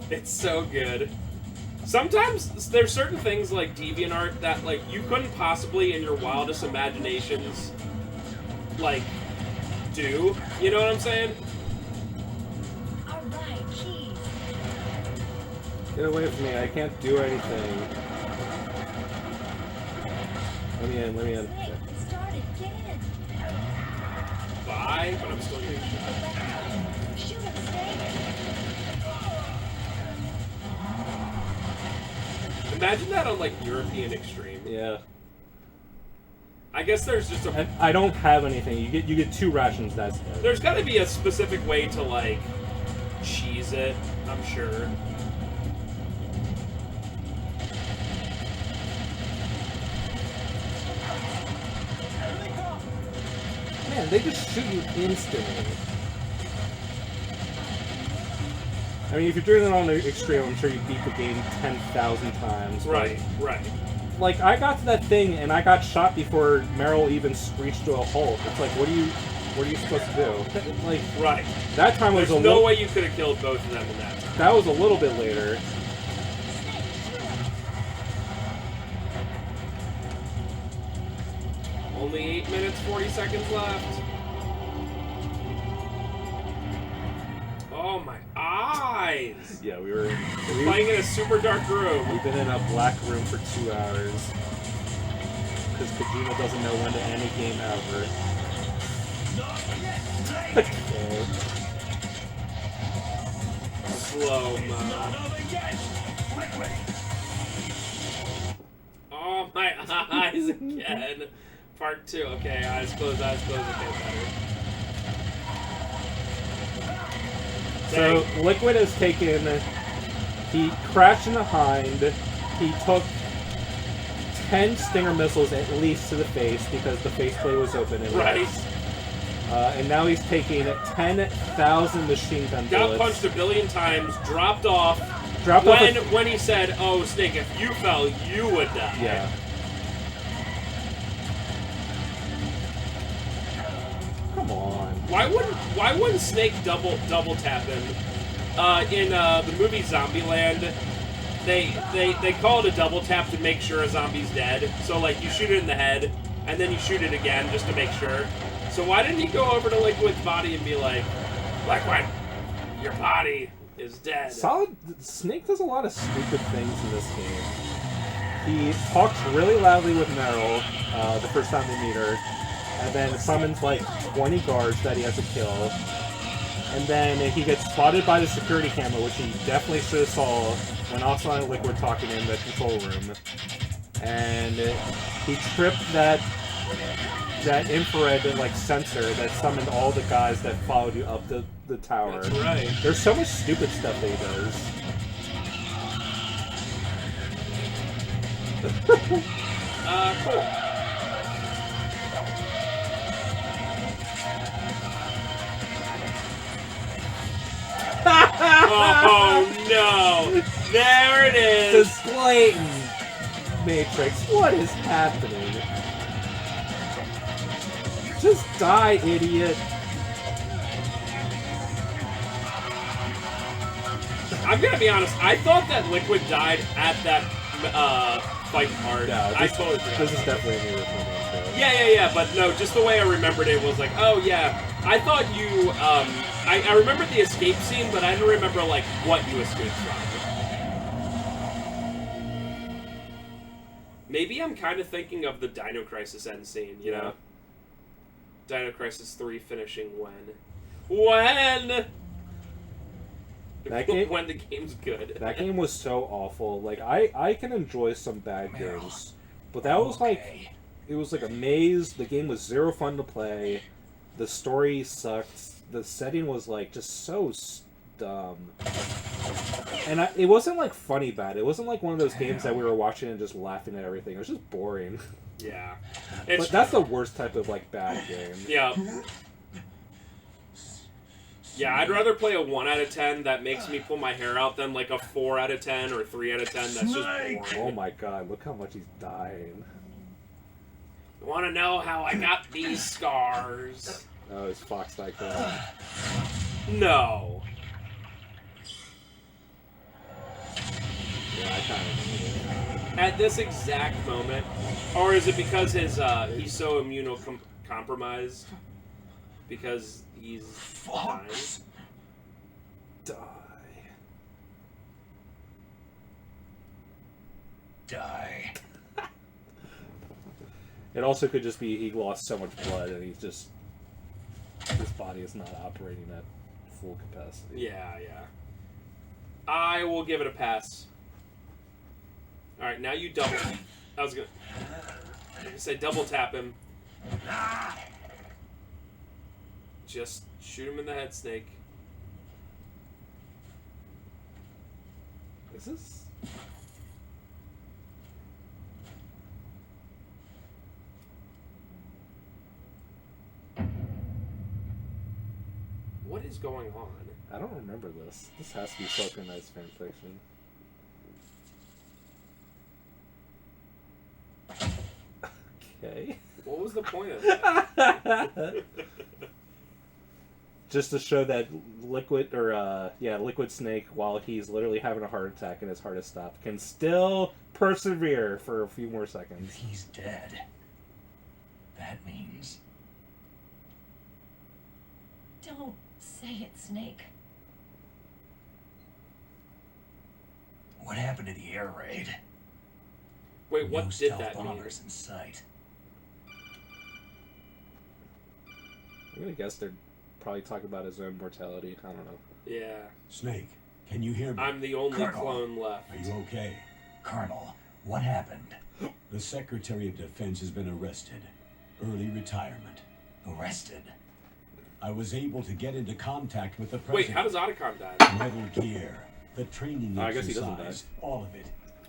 It's so good. Sometimes there's certain things like DeviantArt that like you couldn't possibly in your wildest imaginations like do. You know what I'm saying? Alright, keys. Get away from me, I can't do anything. Let me in, let me in. Snake, start again. Bye, but I'm still getting shot. Shoot him, Snake. Imagine that on like European Extreme. Yeah. I guess there's just a And I don't have anything. You get 2 rations, that's it. there's got to be a specific way to like cheese it, I'm sure. Man, they just shoot you instantly. I mean, if you're doing it on the extreme, I'm sure you beat the game 10,000 times. but, Right, right. Like, I got to that thing and I got shot before Meryl even screeched to a halt. It's like, what are you supposed to do? Like, Right. that time was There's a no little. way you could have killed both of them in that time. That was a little bit later. Only 8 minutes, 40 seconds left. Oh my eyes! Yeah, we were Playing in a super dark room. We've been in a black room for 2 hours. Because Kojima doesn't know when to end a game ever. Okay. Slow mo. Oh my eyes again. Part 2. Okay, eyes closed, okay, better. So, Liquid has taken... He crashed in the hind. He took 10 Stinger missiles at least to the face because the faceplate was open. And Right. and now he's taking 10,000 machine gun bullets. Got punched a billion times, dropped off. Dropped off when he said, "Oh, Snake, if you fell, you would die." Yeah. Come on. Why wouldn't Snake double tap him? In the movie Zombieland, they call it a double tap to make sure a zombie's dead. So like you shoot it in the head, and then you shoot it again just to make sure. So why didn't he go over to Liquid's body and be like, "Liquid, your body is dead"? Solid. Snake does a lot of stupid things in this game. He talks really loudly with Meryl the first time they meet her, and then summons like 20 guards that he has to kill. And then he gets spotted by the security camera, which he definitely should have saw when Ocelot and Liquid were talking in the control room. And he tripped that infrared like sensor that summoned all the guys that followed you up the tower. That's right. There's so much stupid stuff that he does. Cool. Oh no! There it is! This blatant Matrix. What is happening? Just die, idiot. I'm gonna be honest, I thought that Liquid died at that fight part. No, I totally forgot. This is definitely a new recording. Yeah, but no, just the way I remembered it was like, oh yeah, I thought you, I remembered the escape scene, but I didn't remember, like, what you escaped from. Maybe I'm kind of thinking of the Dino Crisis end scene, you know? Dino Crisis 3 finishing when? When? That game, when the game's good. that game was so awful. Like, I can enjoy some bad games, but that was like, it was like a maze. The game was zero fun to play. The story sucked. The setting was like just so dumb. And it wasn't like funny bad. It wasn't like one of those games that we were watching and just laughing at everything. It was just boring. Yeah. But that's the worst type of like bad game. Yeah. Yeah, I'd rather play a 1 out of 10 that makes me pull my hair out than like a 4 out of 10 or 3 out of 10 that's just boring. Oh my god, look how much he's dying. You want to know how I got these scars? Oh, it's FOXDIE. No. at this exact moment, or is it because his he's so immunocompromised? Because he's Fox. Die. Die. It also could just be he lost so much blood and he's just his body is not operating at full capacity. Yeah, yeah. I will give it a pass. All right, now you double. I was gonna say double tap him. Just shoot him in the head, Snake. Is this? What is going on? I don't remember this. This has to be fucking nice fan fiction. Okay. What was the point of that? Just to show that Liquid Snake, while he's literally having a heart attack and his heart has stopped, can still persevere for a few more If seconds. he's dead, that means... Don't say it, Snake. What happened to the air raid? Wait, what No did stealth that mean? bombers in sight. I'm gonna guess they're probably talking about his own mortality. I don't know. Yeah, Snake, can you hear me? I'm the only Colonel. clone left. Are you okay? Colonel, what happened? The Secretary of Defense has been arrested. Early retirement. Arrested? I was able to get into contact with the Wait, president. how does Otacon die? Metal Gear, the training I guess he doesn't exercise, all of it.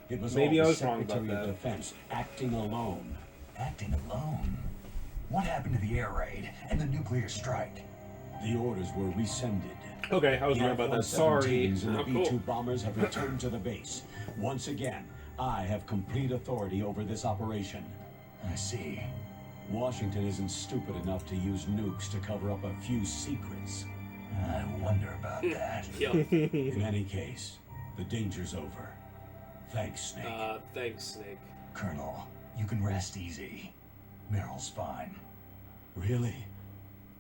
It was Maybe all I the was wrong about Secretary of that. Defense acting alone. Acting alone? What happened to the air raid and the nuclear strike? The orders were rescinded. Okay, I was The wrong about that. Sorry. F-117s and the Oh, cool. B-2 bombers have returned to the base. Once again, I have complete authority over this operation. I see. Washington isn't stupid enough to use nukes to cover up a few secrets. I wonder about that. Kill. In any case, the danger's over. Thanks, Snake. Thanks, Snake. Colonel, you can rest easy. Meryl's fine. Really?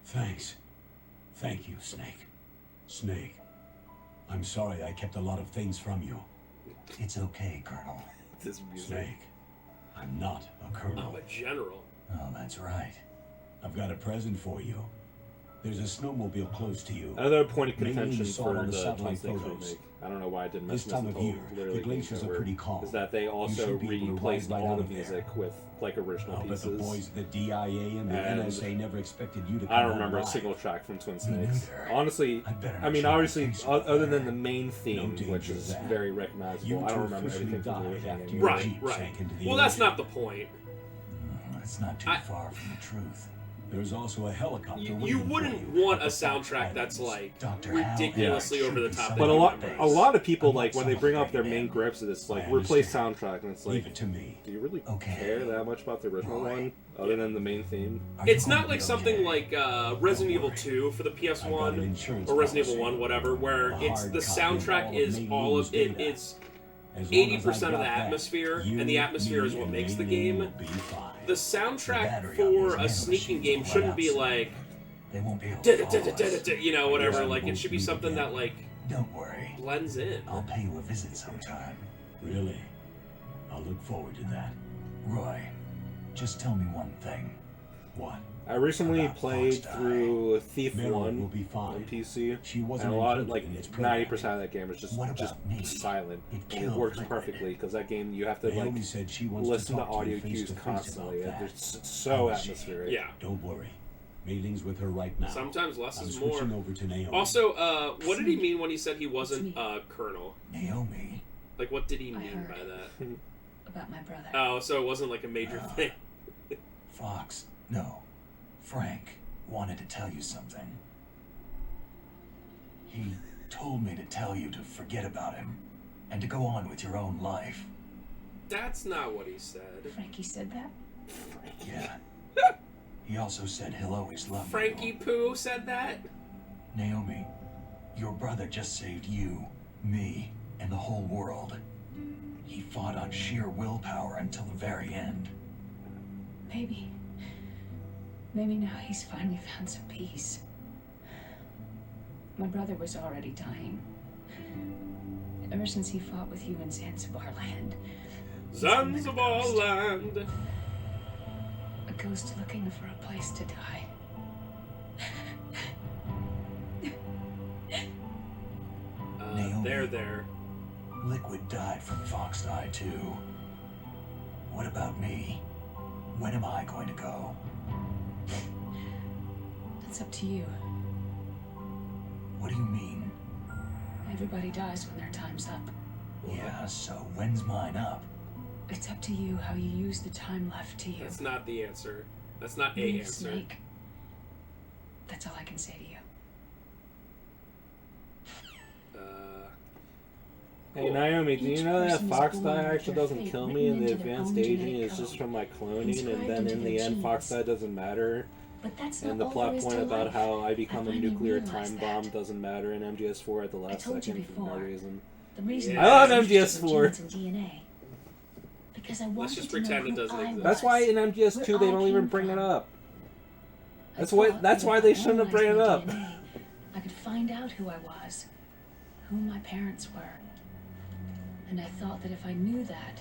Thanks. Thank you, Snake. Snake, I'm sorry I kept a lot of things from you. It's okay, Colonel. This music. Snake, I'm not a colonel. I'm a general. Oh, that's right. I've got a present for you. There's a snowmobile close to you. Another point of Mainly contention saw for on the the satellite 26 photos. remake. I don't know why I didn't This mention time this of until year, literally the glaciers game are over, pretty calm. is that they You also should be able to replaced ride all out the of there. music with like original I'll bet the pieces. boys at the DIA and the And NSA never expected you to come I don't home remember a alive. single track from Twin Me Snakes. neither. Honestly, I'd better I mean, check obviously, the case other than there. the main theme, danger which of is that. very recognizable, You I don't two remember officially anything from the died original after game. your Right, jeep right. sank into the Well, that's ocean. not the point. That's not too I- far from the truth. There's also a helicopter You waiting wouldn't for you want at a the Fox soundtrack that's Islands. like Dr. ridiculously Howard over the should top. be But somebody a lot of people, I'm like, not when they bring up their celebrating main him. grips, it's like, I replace understand. soundtrack, and it's Leave like, it to me. do you really Okay. care that much about the original Roy. one, other than the main theme? Are you It's going not to like be something okay? like Resident Evil worry. 2 for the I've got an PS1 insurance or Resident Evil policy. 1, whatever, where A it's hard the copy of soundtrack all is main all of game's it. data. It's As long as 80% I've of the got that, atmosphere, you, and the atmosphere me, is what and makes the Aileen game. will be fine. The soundtrack battery on for these a sneaking game nanomachines will shouldn't run be out like They won't be able to follow us. you know, whatever. Yeah, Like it won't should be meet something again. that like Don't worry. blends in. I'll pay you a visit sometime. Really? I'll look forward to that. Roy, just tell me one thing. What? I recently About played FOXDIE. through Thief Meryl 1 will be fine. on PC, She wasn't and a lot of, included like, in its programming. 90% of that game is What about just me? silent, It and it killed works Liquid. perfectly, because that game, you have to, like, Naomi said she wants listen to to talk to audio you face cues to face constantly, about and that. it's so is she? atmospheric. Yeah. Don't worry. Mailing's with her right now. Sometimes less I'm is more. switching over to Naomi. Also, what did he mean when he said he wasn't Colonel? Naomi, Like, what did he I mean heard. by that? About my brother. Oh, so it wasn't like a major thing. Fox, no, Frank wanted to tell you something. He told me to tell you to forget about him and to go on with your own life. That's not what he said. Frankie said that? Yeah. He also said he'll always love Frankie you. Poo said that? Naomi, your brother just saved you, me, and the whole world. He fought on sheer willpower until the very end. Maybe. Maybe now he's finally found some peace. My brother was already dying. Ever since he fought with you in Zanzibar land. Zanzibar land. A ghost looking for a place to die. Naomi. There. Liquid died from FOXDIE too. What about me? When am I going to go? That's up to you. What do you mean? Everybody dies when their time's up. Yeah, so when's mine up? It's up to you how you use the time left to you. That's not the answer. That's not a Leave, answer. Snake. That's all I can say to you. Hey Naomi, do you Each know that person is FOXDIE born with actually their doesn't fate kill written me and the into their advanced own aging genetic is just code, from my cloning, and inscribed then into in their the end genes. FOXDIE doesn't matter? But that's And not the all plot there is point to about life. how I become a finally nuclear realized time that. bomb doesn't matter in MGS4 at the last told you second for no before. reason. The reason Yeah. I love was interested in MGS4. genes and DNA. Because I wanted just to know pretend it who doesn't I exist. That's why was, in MGS2 where they I don't even came bring it from. up. I That's why. thought That's that why if they I shouldn't have analyzed bring it my up. DNA, I could find out who I was, who my parents were. And I thought that if I knew that,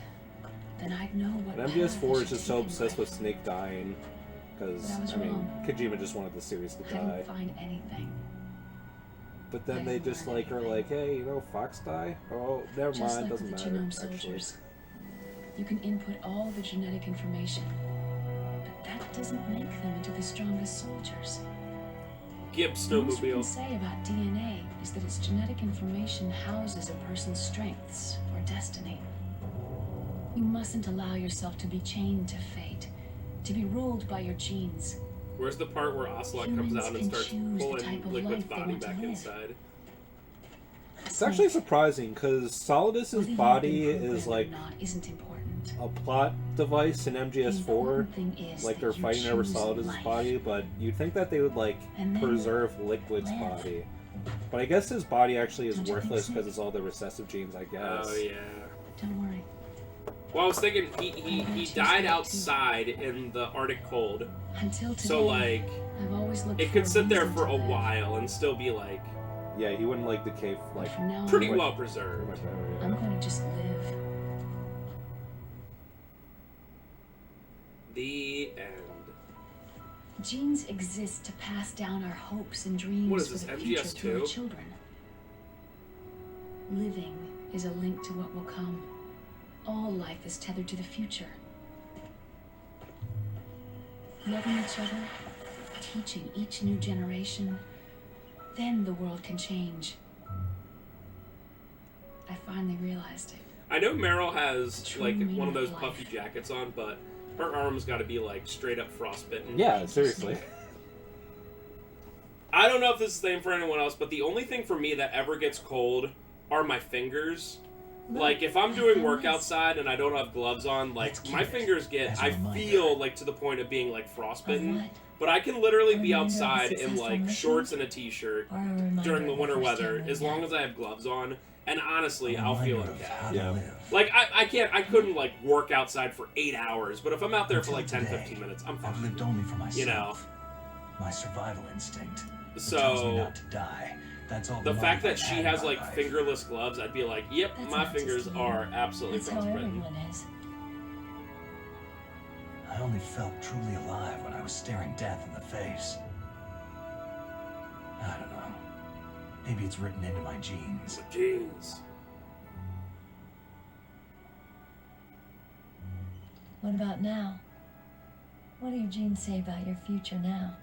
then I'd know what And path I MGS4 is should just so take in obsessed with life. Snake dying, because But I was I mean wrong. Kojima just wanted the series to I die. didn't find anything. But then I they didn't just learn like are anything. like, hey, you know, FOXDIE? Oh, never Just mind, like doesn't with the matter. genome Actually, soldiers, you can input all the genetic information, but that doesn't make them into the strongest soldiers. Gibbs The most we can snowmobile. say about DNA is that its genetic information houses a person's strengths or destiny. You mustn't allow yourself to be chained to fate, to be ruled by your genes. Where's the part where Ocelot comes Humans out and can starts choose the type pulling of Liquid's life they body want to back live. inside? it's actually surprising because Solidus's body is like isn't important. a plot device in The MGS4. important thing is Like that they're you fighting over choose Solidus's life. body, but you'd think that they would like And then preserve Liquid's live. body. But I guess his body actually is Don't you think worthless so? because it's all the recessive genes, I guess. Oh yeah. Don't worry. Well, I was thinking he died outside in the Arctic cold, Until today, so like I've always looked it for could a sit there reason for to a live. while and still be like Yeah, he wouldn't like decay like From now pretty on, well pretty preserved. much ever. I'm going to just live. The end. Genes exist to pass down our hopes and dreams What is for this, the future to our MGS2? children. Living is a link to what will come. All life is tethered to the future. Loving each other, teaching each new generation, then the world can change. I finally realized it. I know Meryl has True like meaning one of those of puffy life. jackets on, but her arm's got to be like straight up frostbitten. Yeah, seriously. I don't know if this is the same for anyone else, but the only thing for me that ever gets cold are my fingers. Like, if I'm doing work outside and I don't have gloves on, like, Let's keep my it fingers get, as a I reminder. feel, like, to the point of being, like, Of frostbitten. what? But I can literally A be reminder of a outside in, successful like, mission? shorts and a t-shirt Or a reminder during the of winter first weather, time as we long met? as I have gloves on. And honestly, A I'll feel reminder okay. of how Yeah. to live. Like, I couldn't, like, work outside for 8 hours, but if I'm out there for, Until like, 10, today, 15 minutes, I'm I've fine. lived only for myself. You know. My survival instinct. It So, tells me not to die. That's all The life fact that I've she had has, in my like, life. fingerless gloves, I'd be like, yep, That's my not just fingers you. are absolutely That's how frostbitten. everyone is. I only felt truly alive when I was staring death in the face. I don't know. Maybe it's written into my genes. Jeez. What about now? What do your genes say about your future now?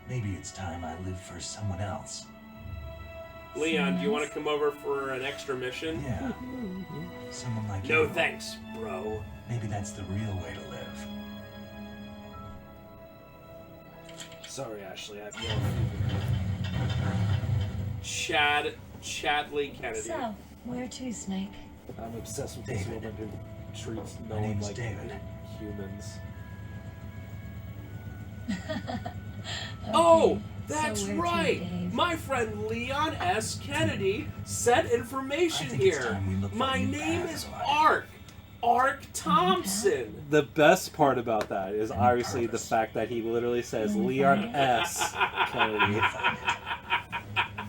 Maybe it's time I live for someone else. Leon, do you want to come over for an extra mission? Yeah. Someone like No you. thanks, bro. Maybe that's the real way to live. Sorry, Ashley, I have yellow fever. Chadley Kennedy. So, where to, Snake? I'm obsessed with this David. woman who treats no My one name's like David. humans. Oh, That's So where to, right. Dave? My friend Leon S. Kennedy sent information I think it's here. time we look for My a new name path, is Ocelot. Ark. Ark Thompson. The best part about that is obviously the fact that he literally says Leon S. Kennedy.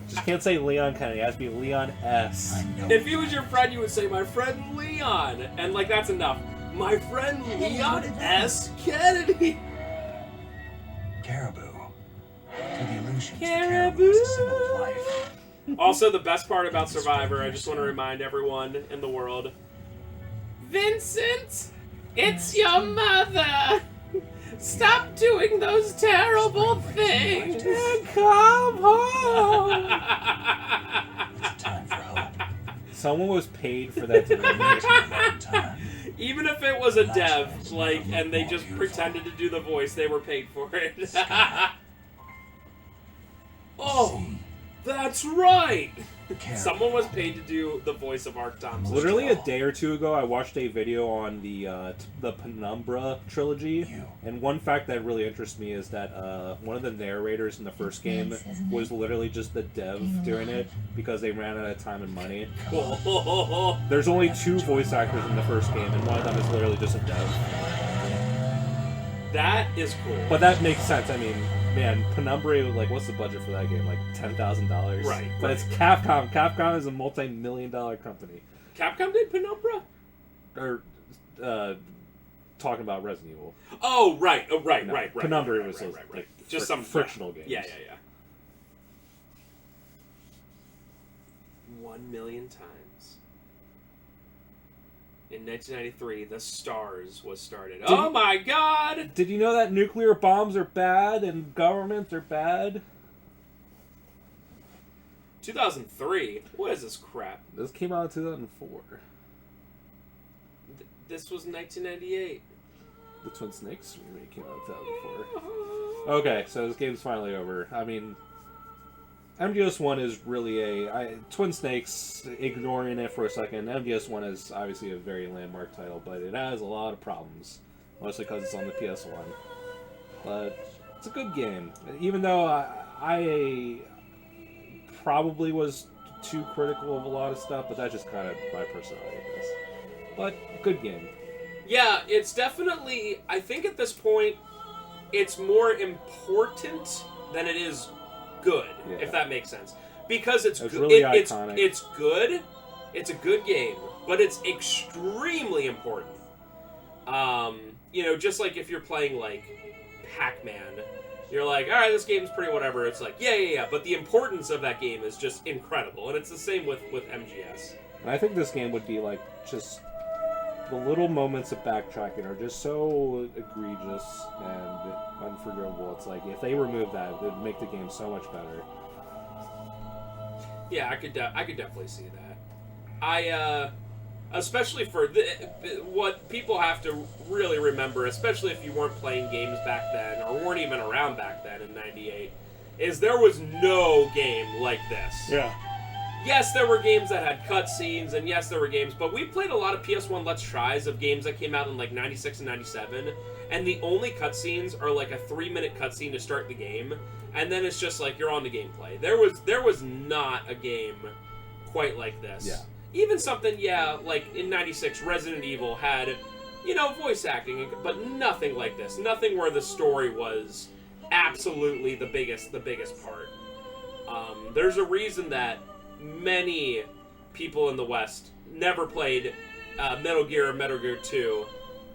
Just can't say Leon Kennedy. It has to be Leon S. I know. If he was your friend, you would say, my friend Leon. And, like, that's enough. My friend Leon S. Kennedy. Caribou. To the illusions, the Caribou. caribou is a symbol of life. Also, the best part about Survivor, I just want to remind everyone in the world, Vincent, it's your mother. Stop doing those terrible things. Come home. It's time for hope. Someone was paid for that to be Waiting a long time. Even if it was a dev, like, and they just pretended to do the voice, they were paid for it. Oh, that's right. Caribou. Someone was paid to do the voice of Ark Thompson. Literally a day or two ago, I watched a video on the Penumbra trilogy, and one fact that really interests me is that one of the narrators in the first game Nice, isn't it? was literally just the dev doing it because they ran out of time and money. Cool. There's only 2 voice actors in the first game, and one of them is literally just a dev. That is cool. But that makes sense. I mean, man, Penumbra, like, what's the budget for that game? Like $10,000? Right, But it's Capcom. Capcom is a multi-million-dollar company. Capcom did Penumbra? Or, talking about Resident Evil. Oh, right. Oh, right. No, Right. Penumbra right, was right, a, right, right. like, Just some frictional games. Yeah. 1 million times. In 1993, The Stars was started. Oh my god! Did you know that nuclear bombs are bad and governments are bad? 2003? What is this crap? This came out in 2004. This was 1998. The Twin Snakes remake came out in 2004. Okay, so this game's finally over. I mean, MGS1 is really Twin Snakes, ignoring it for a second, MGS1 is obviously a very landmark title, but it has a lot of problems. Mostly because it's on the PS1. But it's a good game. Even though I probably was too critical of a lot of stuff, but that's just kind of my personality, I guess. But, good game. Yeah, it's definitely... I think at this point, it's more important than it is good, Yeah. if that makes sense. Because it's good. really iconic. It's good. It's a good game, but it's extremely important. Just like if you're playing, like, Pac-Man, you're like, all right, this game's pretty whatever. It's like, yeah. But the importance of that game is just incredible, and it's the same with MGS. And I think this game would be, like, just... The little moments of backtracking are just so egregious and unforgivable. It's like, if they remove that, it would make the game so much better. Yeah, I could definitely see that. Especially for what people have to really remember, especially if you weren't playing games back then, or weren't even around back then in 98, is there was no game like this. Yeah. Yes, there were games that had cutscenes, and yes, there were games, but we played a lot of PS1 Let's Tries of games that came out in, like, 96 and 97, and the only cutscenes are, like, a 3-minute cutscene to start the game, and then it's just, like, you're on the gameplay. There was not a game quite like this. Yeah. Even something, like, in 96, Resident Evil had, voice acting, but nothing like this. Nothing where the story was absolutely the biggest part. There's a reason that many people in the West never played Metal Gear or Metal Gear 2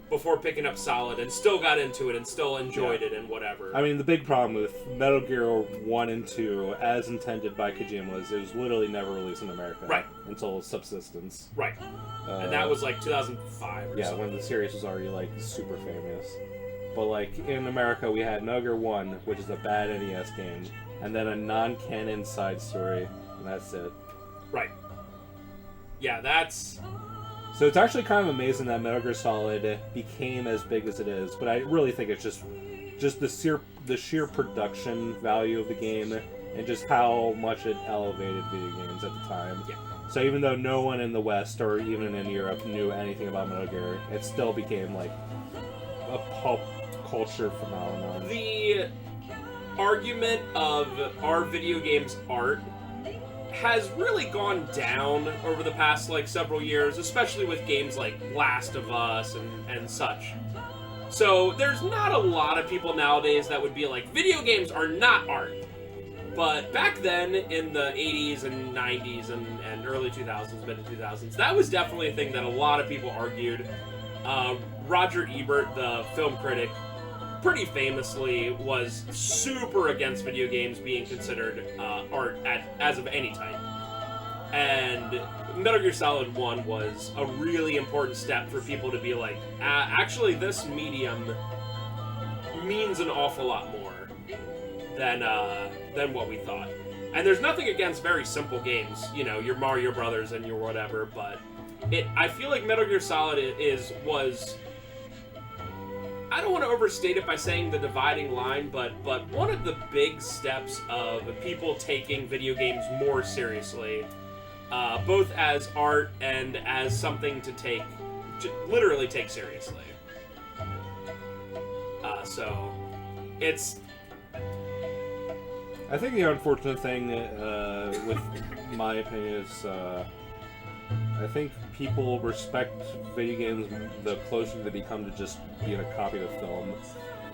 before picking up Solid and still got into it and still enjoyed it and whatever. I mean, the big problem with Metal Gear 1 and 2, as intended by Kojima, was it was literally never released in America. Right. Until Subsistence. Right. And that was like 2005 or yeah, something. when the series was already, like, super famous. But, like, in America, we had Metal Gear 1, which is a bad NES game, and then a non-canon side story, and that's it. Right. Yeah, that's... So it's actually kind of amazing that Metal Gear Solid became as big as it is, but I really think it's just the sheer production value of the game and just how much it elevated video games at the time. Yeah. So even though no one in the West or even in Europe knew anything about Metal Gear, it still became like a pop culture phenomenon. argument of are video games art has really gone down over the past like several years, especially with games like Last of Us and such. So there's not a lot of people nowadays that would be like, video games are not art. But back then, in the 80s and 90s and early 2000s, mid 2000s, that was definitely a thing that a lot of people argued. Roger Ebert, the film critic, pretty famously was super against video games being considered art as of any type. And Metal Gear Solid 1 was a really important step for people to be like, actually this medium means an awful lot more than what we thought. And there's nothing against very simple games, you know, your Mario Brothers and your whatever, but I feel like Metal Gear Solid was I don't want to overstate it by saying the dividing line, but one of the big steps of people taking video games more seriously, both as art and as something to literally take seriously. So it's. I think the unfortunate thing with my opinion is I think people respect video games the closer they become to just being a copy of film.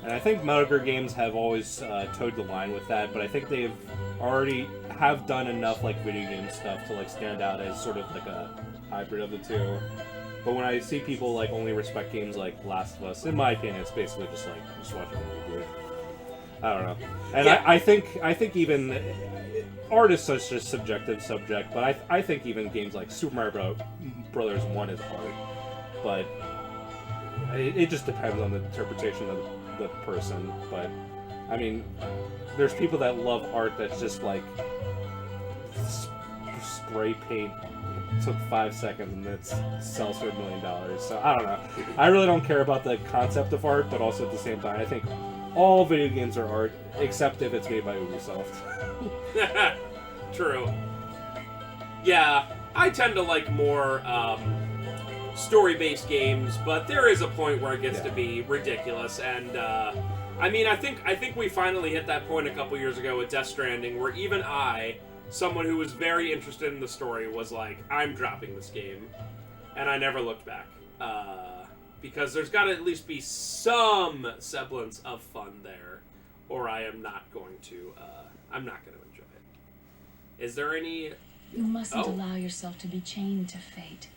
And I think Metal Gear games have always towed the line with that, but I think they've already have done enough like video game stuff to like stand out as sort of like a hybrid of the two. But when I see people like only respect games like Last of Us, in my opinion, it's basically just like just watching a movie. I don't know. And yeah. I think even art is such a subjective subject, but I think even games like Super Mario Brothers 1 is art. But it just depends on the interpretation of the person. But I mean, there's people that love art that's just like spray paint. Took 5 seconds and it sells for $1 million. So I don't know. I really don't care about the concept of art, but also at the same time, I think all video games are art, except if it's made by Ubisoft. True. Yeah, I tend to like more story-based games, but there is a point where it gets to be ridiculous. And I mean, I think we finally hit that point a couple years ago with Death Stranding, where even someone who was very interested in the story, was like, I'm dropping this game. And I never looked back. Because there's got to at least be some semblance of fun there, or I am not going to, I'm not going to enjoy it. Is there any... You mustn't allow yourself to be chained to fate.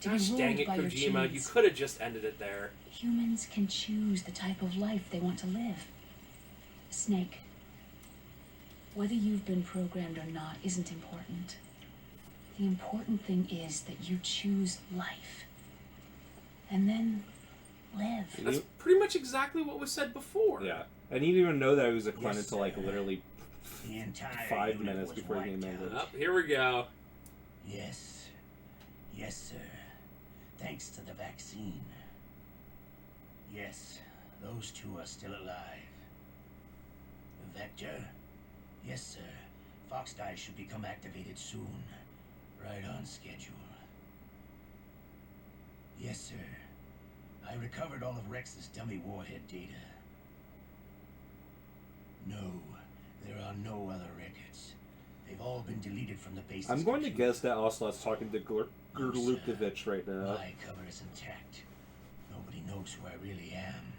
Gosh dang it, Kojima, you could have just ended it there. Humans can choose the type of life they want to live. Snake, whether you've been programmed or not isn't important. The important thing is that you choose life. And then live. That's pretty much exactly what was said before. Yeah. And you didn't even know that it was a clan until like literally 5 minutes before the game ended. Oh, here we go. Yes. Yes, sir. Thanks to the vaccine. Yes, those two are still alive. The Vector? Yes, sir. FOXDIE should become activated soon. Right on schedule. Yes, sir. I recovered all of Rex's dummy warhead data. No, there are no other records. They've all been deleted from the base. I'm going to guess that Ocelot's talking to Gurlukovich right now. My cover is intact. Nobody knows who I really am.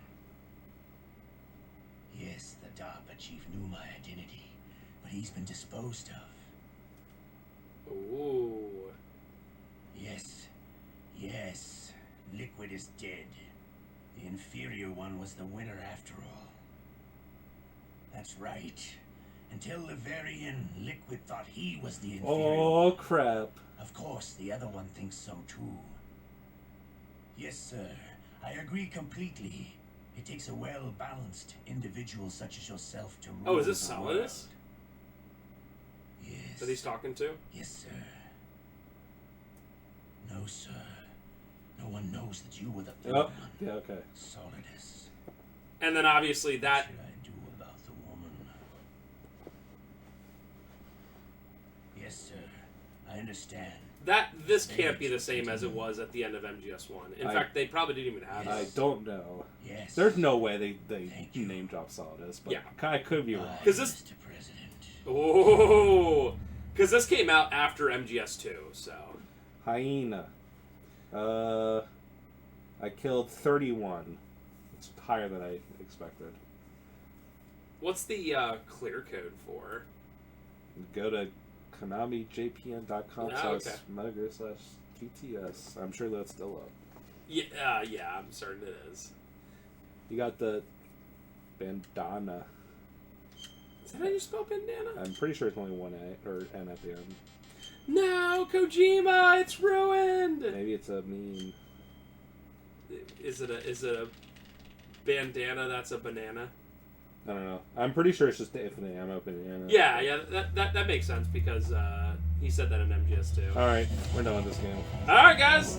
Yes, the DARPA chief knew my identity, but he's been disposed of. Ooh. Yes. Yes. Liquid is dead. The inferior one was the winner after all. That's right. Until the very end, Liquid thought he was the inferior. Oh, crap. Of course, the other one thinks so too. Yes, sir. I agree completely. It takes a well-balanced individual such as yourself to rule. Oh, is this the Solidus? world. Yes. That he's talking to? Yes, sir. No, sir. No one knows that you were the third one. Yeah, okay. Solidus. And then obviously that... What should I do about the woman? Yes, sir. I understand. This can't be the same as it was at the end of MGS1. In fact, they probably didn't even have I it. don't know. Yes. There's no way they Thank you. name drop Solidus, but Yeah. I could be wrong. Bye, 'Cause this- Mr. President. Oh, because this came out after MGS2, so. Hyena. I killed 31. It's higher than I expected. What's the clear code for? Go to KonamiJPN.com Oh, okay. /Mugger/GTS. I'm sure that's still up. Yeah, I'm certain it is. You got the bandana. Is that how you spell bandana? I'm pretty sure it's only one A or N at the end. No, Kojima, it's ruined. Maybe it's a meme. Is it a bandana that's a banana? I don't know. I'm pretty sure it's just the infinite ammo banana. Yeah, that makes sense because he said that in MGS2. Alright, we're done with this game. Alright, guys,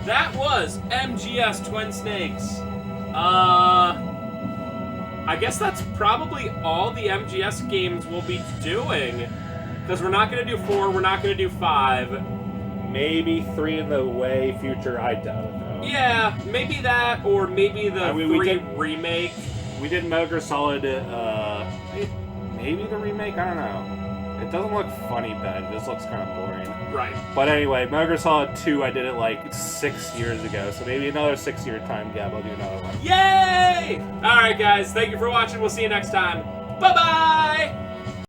that was MGS Twin Snakes. I guess that's probably all the MGS games we'll be doing. Because we're not going to do 4, we're not going to do 5. Maybe 3 in the way future, I doubt it though. Yeah, maybe that, or maybe the we 3 did- remake. We did Metal Gear Solid, maybe the remake? I don't know. It doesn't look funny bad, this looks kind of boring. Right. But anyway, Metal Gear Solid 2, I did it like 6 years ago, so maybe another 6-year time gap, I'll do another one. Yay! Alright, guys, thank you for watching. We'll see you next time. Bye-bye!